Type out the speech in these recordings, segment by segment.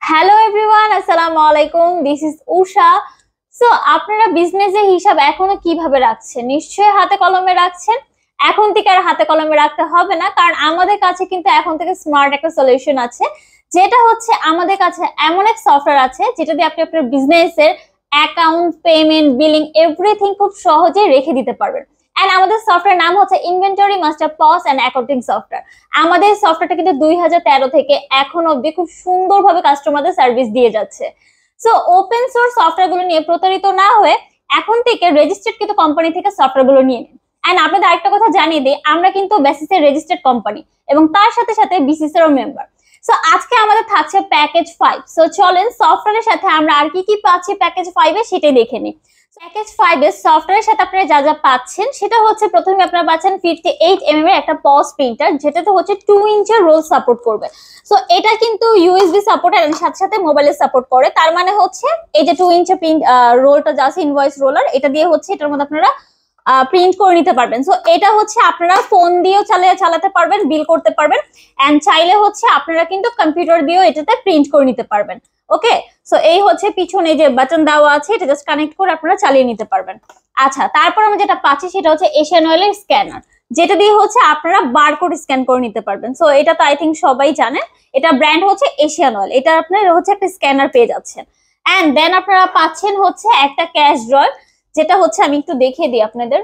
Hello everyone, আসসালামু আলাইকুম। This is Usha. So আপনারা বিজনেসের হিসাব এখনো কিভাবে রাখছেন? নিশ্চয়ই হাতে কলমে রাখছেন। এখন থেকে আর হাতে কলমে রাখতে হবে না, কারণ আমাদের কাছে কিন্তু এখন থেকে স্মার্ট একটা সলিউশন আছে, যেটা হচ্ছে আমাদের কাছে এমন এক সফটওয়্যার আছে যেটা দিয়ে আপনি আপনার বিজনেসের অ্যাকাউন্ট, পেমেন্ট, বিলিং এভরিথিং খুব সহজে রেখে দিতে পারবেন। এন্ড আমাদের সফটওয়্যার নাম হচ্ছে inventory master POS and accounting software. আমাদের সফটওয়্যারটা কিন্তু 2013 থেকে এখন অব্দি খুব সুন্দরভাবে কাস্টমারদের সার্ভিস দিয়ে যাচ্ছে। সো ওপেন সোর্স সফটওয়্যার গুলো নিয়ে প্রতারিত না হয়ে এখন থেকে রেজিস্টার্ড কিন্তু কোম্পানি থেকে সফটওয়্যার গুলো নিয়ে নিন। এন্ড আপনাদের আরেকটা কথা জানিয়ে দিই, আমরা কিন্তু বেসিসের রেজিস্টার্ড কোম্পানি এবং তার সাথে সাথে বিসিস এরও মেম্বার। সো আজকে আমাদের থাকছে প্যাকেজ 5। সো চলেন সফটওয়্যারের সাথে আমরা আর কি কি পাচ্ছি প্যাকেজ 5 এ সেটাই দেখে নিই। প্যাকেজ 5 এর সফটওয়্যারের সাথে আপনারা যা যা পাচ্ছেন সেটা হচ্ছে, প্রথমে আপনারা পাচ্ছেন 58mm এর একটা পজ প্রিন্টার, যেটাতে হচ্ছে 2 ইঞ্চের রোল সাপোর্ট করবে। সো এটা কিন্তু ইউএসবি সাপোর্ট এর সাথে সাথে মোবাইলের সাপোর্ট করে। তার মানে হচ্ছে এই যে 2 ইঞ্চের প্রিন্ট রোলটা যা আছে, ইনভয়েস রোলার, এটা দিয়ে হচ্ছে এটার মধ্যে আপনারা প্রিন্ট করে নিতে পারবেন। সো এটা হচ্ছে আপনারা ফোন দিয়েও চালাতে পারবেন, বিল করতে পারবেন, এন্ড চাইলে হচ্ছে আপনারা কিন্তু কম্পিউটার দিয়েও এটাতে প্রিন্ট করে নিতে পারবেন। ওকে, সো এই হচ্ছে পিছনে যে বাটন দেওয়া আছে, এটা জাস্ট কানেক্ট করে আপনারা চালিয়ে নিতে পারবেন। আচ্ছা, তারপর আমরা যেটা পাচ্ছি সেটা হচ্ছে এশিয়ান অয়েলের স্ক্যানার, যেটা দিয়ে হচ্ছে আপনারা বারকোড স্ক্যান করে নিতে পারবেন। সো এটা তো আই থিঙ্ক সবাই জানেন, এটা ব্র্যান্ড হচ্ছে এশিয়ান অয়েল। এটা আপনারা হচ্ছে একটা স্ক্যানার পেয়ে যাচ্ছেন। এন্ড দেন আপনারা পাচ্ছেন হচ্ছে একটা ক্যাশ ড্রয়ার, যেটা হচ্ছে আমি একটু দেখিয়ে দিই আপনাদের।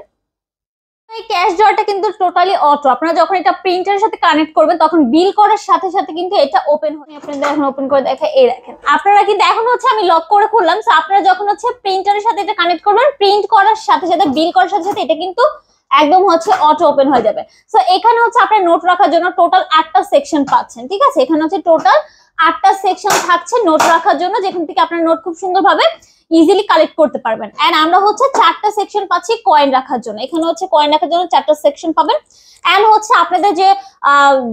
এই ক্যাশ ড্রয়ারটা কিন্তু টোটালি অটো। আপনারা যখন এটা প্রিন্টারের সাথে কানেক্ট করবেন তখন বিল করার সাথে সাথে কিন্তু এটা ওপেন হয়ে, আপনাদের এখন ওপেন করে দেখা, এই দেখেন আপনারা কিন্তু এখন হচ্ছে আমি লক করে খুললাম। সো আপনারা যখন হচ্ছে প্রিন্টারের সাথে এটা কানেক্ট করবেন, প্রিন্ট করার সাথে সাথে বিল করার সাথে সাথে এটা কিন্তু একদম হচ্ছে অটো ওপেন হয়ে যাবে। সো এখানে হচ্ছে আপনার নোট রাখার জন্য টোটাল 8টা সেকশন পাচ্ছেন। ঠিক আছে, এখানে হচ্ছে টোটাল 8টা সেকশন থাকছে নোট রাখার জন্য, যেখান থেকে আপনার নোট খুব সুন্দরভাবে ইজিলি কালেক্ট করতে পারবেন। এন্ড আমরা হচ্ছে 4টা সেকশন পাচ্ছি কয়েন রাখার জন্য। এখানে হচ্ছে কয়েন রাখার জন্য 4টা সেকশন পাবেন। এন্ড হচ্ছে আপনাদের যে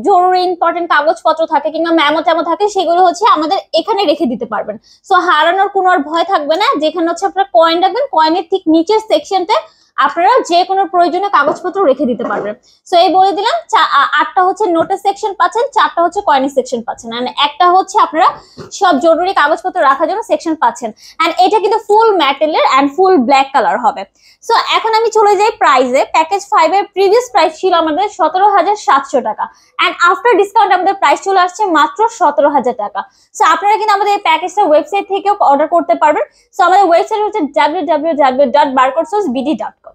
জরুরি ইম্পর্টেন্ট কাগজপত্র থাকে কিংবা মেমো টেমো থাকে, সেগুলো হচ্ছে আমাদের এখানে রেখে দিতে পারবেন। সো হারানোর কোনো আর ভয় থাকবে না। যেখানে হচ্ছে আপনারা কয়েন রাখবেন, কয়েনের ঠিক নিচের সেকশনতে আপনারা যে কোনো প্রয়োজনীয় কাগজপত্র রেখে দিতে পারবেন। সো এই বলে দিলাম, 8টা হচ্ছে নোটের সেকশন পাচ্ছেন, 4টা হচ্ছে কয়েনের সেকশন পাচ্ছেন, এন্ড একটা হচ্ছে আপনারা সব জরুরি কাগজপত্র রাখার জন্য সেকশন পাচ্ছেন। এন্ড এটা কিন্তু ফুল মেটালের এন্ড ফুল ব্ল্যাক কালার হবে। সো এখন আমি চলে যাই প্রাইসে। প্যাকেজ 5 এর প্রিভিয়াস প্রাইস ছিল আমাদের 17,700 টাকা, এন্ড আফটার ডিসকাউন্ট আমাদের প্রাইস চলে আসছে মাত্র 17,000 টাকা। সো আপনারা কিন্তু আমাদের এই প্যাকেজটা ওয়েবসাইট থেকেও অর্ডার করতে পারবেন। সো আমাদের ওয়েবসাইট হচ্ছে www.barcodesourcebd.com।